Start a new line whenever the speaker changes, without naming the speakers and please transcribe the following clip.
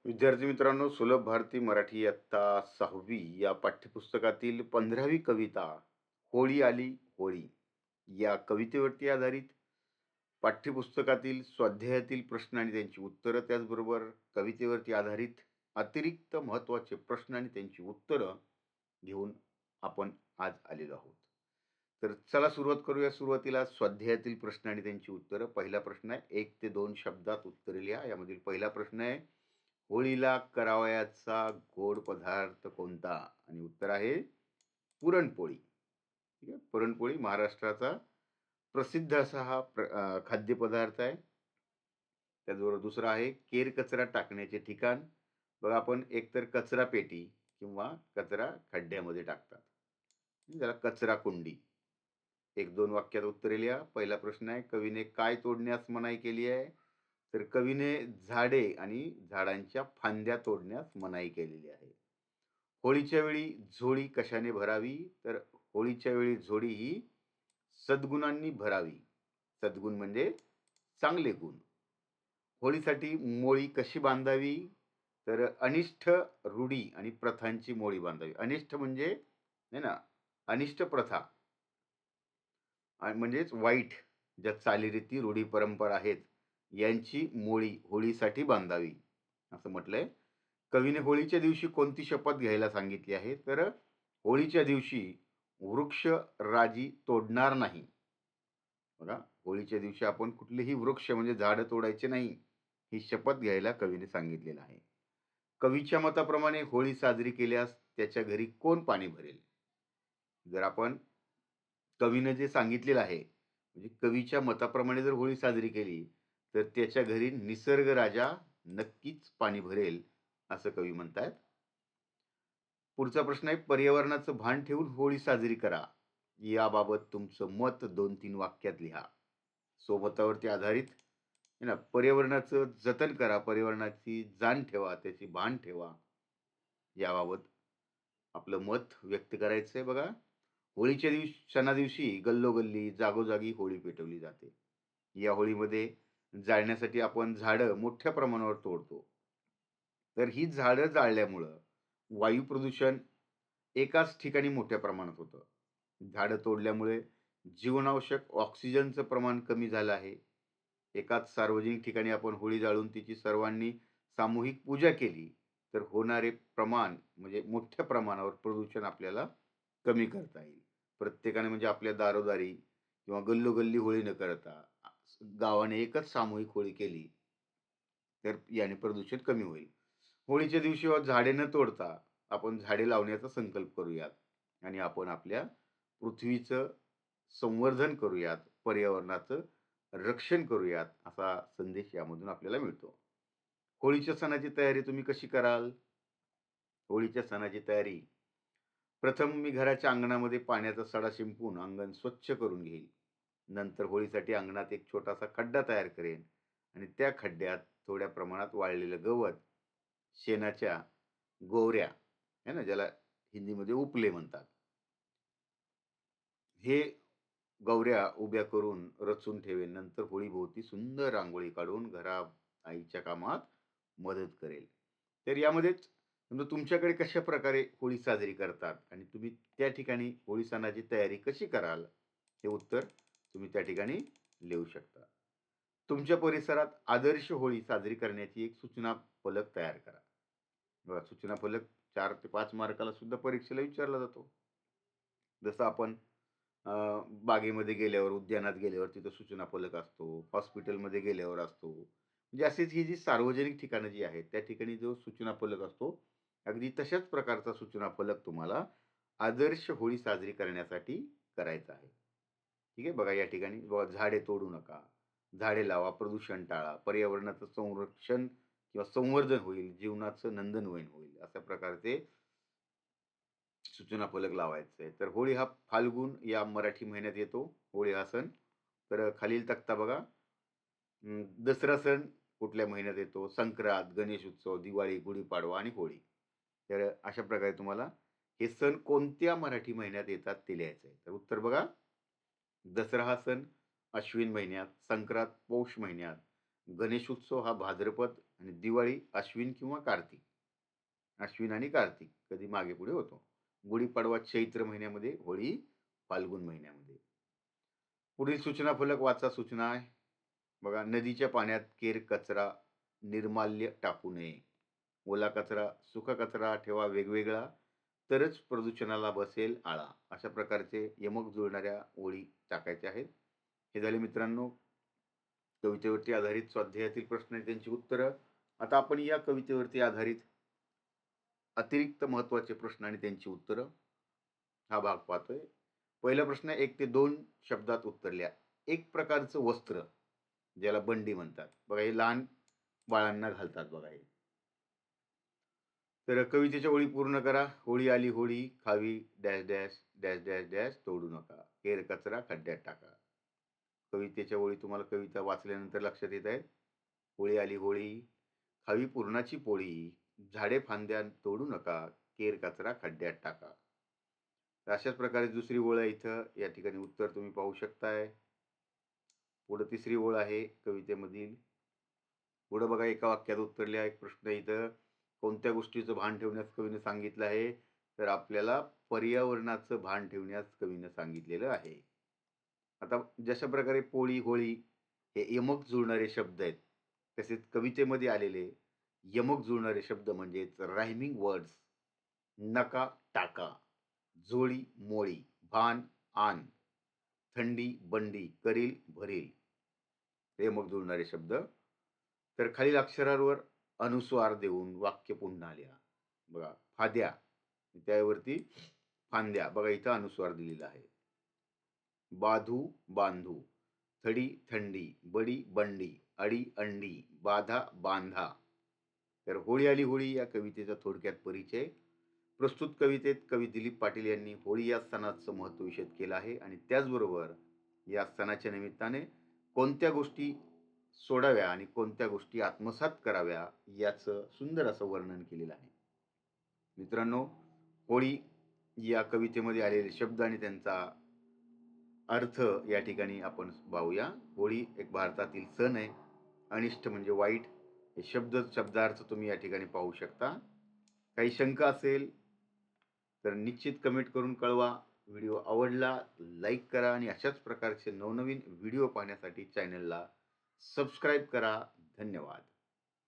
विद्यार्थी मित्रांनो, सुलभ भारती मराठी इयत्ता 6वी या पाठ्यपुस्तकातील 15वी कविता होळी आली होळी या कवितेवरती आधारित पाठ्यपुस्तकातील स्वाध्यायातील प्रश्न आणि त्यांची उत्तरं, त्याचबरोबर कवितेवरती आधारित अतिरिक्त महत्त्वाचे प्रश्न आणि त्यांची उत्तरं घेऊन आपण आज आलेलो आहोत. तर चला सुरुवात करूया. सुरुवातीला स्वाध्यायातील प्रश्न आणि त्यांची उत्तरं. पहिला प्रश्न आहे, 1 ते 2 शब्दात उत्तरे लिहा. यामधील पहिला प्रश्न आहे, होळीला करावयाचा गोड पदार्थ कोणता? आणि उत्तर आहे पुरणपोळी. ठीक आहे, पुरणपोळी महाराष्ट्राचा प्रसिद्ध असा हा खाद्यपदार्थ आहे. त्याचबरोबर दुसरा आहे, केर कचरा टाकण्याचे ठिकाण. बघा, आपण एकतर कचरा पेटी किंवा कचरा खड्ड्यामध्ये टाकतात, त्याला कचरा कुंडी. 1-2 वाक्यात उत्तरे लिहा. पहिला प्रश्न आहे, कवीने काय तोडण्यास मनाई केली आहे? तर कवीने झाडे आणि झाडांच्या फांद्या तोडण्यास मनाई केलेली आहे. होळीच्या वेळी झोळी कशाने भरावी? तर होळीच्या वेळी झोळी ही सद्गुणांनी भरावी. सद्गुण म्हणजे चांगले गुण. होळीसाठी मोळी कशी बांधावी? तर अनिष्ट रूढी आणि प्रथांची मोळी बांधावी. अनिष्ट म्हणजे आहे ना, अनिष्ट प्रथा म्हणजेच वाईट ज्या चालीरीती रूढी परंपरा आहेत, यांची मोळी होळीसाठी बांधावी असं म्हटलंय. कवीने होळीच्या दिवशी कोणती शपथ घ्यायला सांगितली आहे? तर होळीच्या दिवशी वृक्ष राजी तोडणार नाही. बघा, होळीच्या दिवशी आपण कुठलेही वृक्ष म्हणजे झाडं तोडायचे नाही, ही शपथ घ्यायला कवीने सांगितलेलं आहे. कवीच्या मताप्रमाणे होळी साजरी केल्यास त्याच्या घरी कोण पाणी भरेल? जर आपण कवीनं जे सांगितलेलं आहे, म्हणजे कवीच्या मताप्रमाणे जर होळी साजरी केली, तर त्याच्या घरी निसर्ग राजा नक्कीच पाणी भरेल, असं कवी म्हणतायत. पुढचा प्रश्न आहे, पर्यावरणाचं भान ठेवून होळी साजरी करा. याबाबत तुमचं मत 2-3 वाक्यात लिहा. स्वमतावरती आधारित आहे ना, पर्यावरणाचं जतन करा, पर्यावरणाची जाण ठेवा, त्याची भान ठेवा, याबाबत आपलं मत व्यक्त करायचं आहे. बघा, होळीच्या सणा दिवशी गल्लोगल्ली जागोजागी होळी पेटवली जाते. या होळीमध्ये जाळण्यासाठी आपण झाडं मोठ्या प्रमाणावर तोडतो. तर ही झाडं जाळल्यामुळं वायू प्रदूषण एकाच ठिकाणी मोठ्या प्रमाणात होतं. झाडं तोडल्यामुळे जीवनावश्यक ऑक्सिजनचं प्रमाण कमी झालं आहे. एकाच सार्वजनिक ठिकाणी आपण होळी जाळून तिची सर्वांनी सामूहिक पूजा केली, तर होणारे प्रमाण म्हणजे मोठ्या प्रमाणावर प्रदूषण आपल्याला कमी करता येईल. प्रत्येकाने म्हणजे आपल्या दारोदारी किंवा गल्लोगल्ली होळी न करता गावाने एकच सामूहिक होळी केली, तर याने प्रदूषण कमी होईल. होळीच्या दिवशी झाडे न तोडता आपण झाडे लावण्याचा संकल्प करूयात आणि आपण आपल्या पृथ्वीचं संवर्धन करूयात, पर्यावरणाचं रक्षण करूयात, असा संदेश यामधून आपल्याला मिळतो. होळीच्या सणाची तयारी तुम्ही कशी कराल? होळीच्या सणाची तयारी, प्रथम मी घराच्या अंगणामध्ये पाण्याचा सडा शिंपून अंगण स्वच्छ करून घेईल. नंतर होळीसाठी अंगणात एक छोटासा खड्डा तयार करेन आणि त्या खड्ड्यात थोड्या प्रमाणात वाळलेलं गवत, शेणाच्या गोवऱ्या आहे ना, ज्याला हिंदीमध्ये उपले म्हणतात, हे गौऱ्या उभ्या करून रचून ठेवेल. नंतर होळीभोवती सुंदर रांगोळी काढून घरा आईच्या कामात मदत करेल. तर यामध्येच समजा तुमच्याकडे कशा प्रकारे होळी साजरी करतात आणि तुम्ही त्या ठिकाणी होळी सणाची तयारी कशी कराल, हे उत्तर तुम्ही त्या ठिकाणी लिहू शकता. तुमच्या परिसरात आदर्श होळी साजरी करण्याची एक सूचना फलक तयार करा. बघा, सूचना फलक 4 ते 5 मार्काला सुद्धा परीक्षेला विचारला जातो. जसं आपण अ, बागेमध्ये गेल्यावर, उद्यानात गेल्यावर तिथं सूचना फलक असतो, हॉस्पिटलमध्ये गेल्यावर असतो. म्हणजे अशीच ही जी सार्वजनिक ठिकाणं जी आहेत, त्या ठिकाणी जो सूचना फलक असतो, अगदी तशाच प्रकारचा सूचना फलक तुम्हाला आदर्श होळी साजरी करण्यासाठी करायचा आहे. ठीक आहे. बघा, या ठिकाणी बघा, झाडे तोडू नका, झाडे लावा, प्रदूषण टाळा, पर्यावरणाचं संरक्षण किंवा संवर्धन होईल, जीवनाचं नंदनवन होईल, अशा प्रकारचे सूचना फलक लावायचं आहे. तर होळी हा फाल्गुन या मराठी महिन्यात येतो, होळी हा सण. तर खालील तक्ता बघा. दसरा सण कुठल्या महिन्यात येतो? संक्रांत, गणेश उत्सव, दिवाळी, गुढीपाडवा आणि होळी. तर अशा प्रकारे तुम्हाला हे सण कोणत्या मराठी महिन्यात येतात ते लिहायचं आहे. तर उत्तर बघा, दसरा हा सण अश्विन महिन्यात, संक्रांत पौष महिन्यात, गणेश उत्सव हा भाद्रपद आणि दिवाळी अश्विन किंवा कार्तिक. अश्विन आणि कार्तिक कधी मागे पुढे होतो. गुढीपाडवा चैत्र महिन्यामध्ये, होळी फाल्गुन महिन्यामध्ये. पुढील सूचना फलक वाचा. सूचना आहे बघा, नदीच्या पाण्यात केर कचरा निर्माल्य टाकू नये. ओला कचरा सुका कचरा ठेवा वेगवेगळा, तरच प्रदूषणाला बसेल आळा. अशा प्रकारचे यमक जुळणाऱ्या ओळी टाकायच्या आहेत. हे झाले मित्रांनो कवितेवरती आधारित स्वाध्यायातील प्रश्न आणि त्यांची उत्तरं. आता आपण या कवितेवरती आधारित अतिरिक्त महत्वाचे प्रश्न आणि त्यांची उत्तरं हा भाग पाहतोय. पहिला प्रश्न 1 ते 2 शब्दात उत्तरल्या. एक प्रकारचं वस्त्र ज्याला बंडी म्हणतात बघा, हे लहान बाळांना घालतात बघा हे. तर कवितेच्या ओळी पूर्ण करा. होळी आली होळी, खावी dash dash dash dash dash, तोडू नका, केर कचरा खड्ड्यात टाका. कवितेच्या ओळी तुम्हाला कविता वाचल्यानंतर लक्षात येत आहेत. होळी आली होळी, खावी पुरणाची पोळी, झाडे फांद्या तोडू नका, केर कचरा खड्ड्यात टाका. तर अशाच प्रकारे दुसरी ओळ आहे इथं, या ठिकाणी उत्तर तुम्ही पाहू शकताय. पुढे तिसरी ओळ आहे कवितेमधील. पुढे बघा, एका वाक्यात उत्तरले आहे. एक प्रश्न इथं, कोणत्या गोष्टीचं भान ठेवण्यास कवीने सांगितलं आहे? तर आपल्याला पर्यावरणाचं भान ठेवण्यास कवीने सांगितलेलं आहे. आता जशा प्रकारे पोळी होळी हे यमक जुळणारे शब्द आहेत, तसेच कवितेमध्ये आलेले यमक जुळणारे शब्द म्हणजेच रायमिंग वर्ड्स. नका टाका, जोळी मोळी, भान आन, थंडी बंडी, करील भरील, हे यमक जुळणारे शब्द. तर खालील अक्षरांवर अनुस्वार देऊन वाक्य पुन्हा लिहा. बघा, फाद्या त्यावरती फांद्या, बघा इथं अनुस्वार दिलेला आहे. बाधू बांधू, थडी थंडी, बडी बंडी, अडी अंडी, बाधा बांधा. तर होळी आली होळी या कवितेचा थोडक्यात परिचय. प्रस्तुत कवितेत कवी दिलीप पाटील यांनी होळी या सणाचं महत्त्व विशद केलं आहे आणि त्याचबरोबर या सणाच्या निमित्ताने कोणत्या गोष्टी सोडाव्या आणि कोणत्या गोष्टी आत्मसात कराव्या याचं सुंदर असं वर्णन केलेलं आहे. मित्रांनो, होळी या कवितेमध्ये आलेले शब्द आणि त्यांचा अर्थ या ठिकाणी आपण पाहूया. होळी एक भारतातील सण आहे. अनिष्ट म्हणजे वाईट, हे शब्दार्थ तुम्ही या ठिकाणी पाहू शकता. काही शंका असेल तर निश्चित कमेंट करून कळवा. व्हिडिओ आवडला लाईक करा आणि अशाच प्रकारचे नवनवीन व्हिडिओ पाहण्यासाठी चॅनलला सबस्क्राईब करा. धन्यवाद.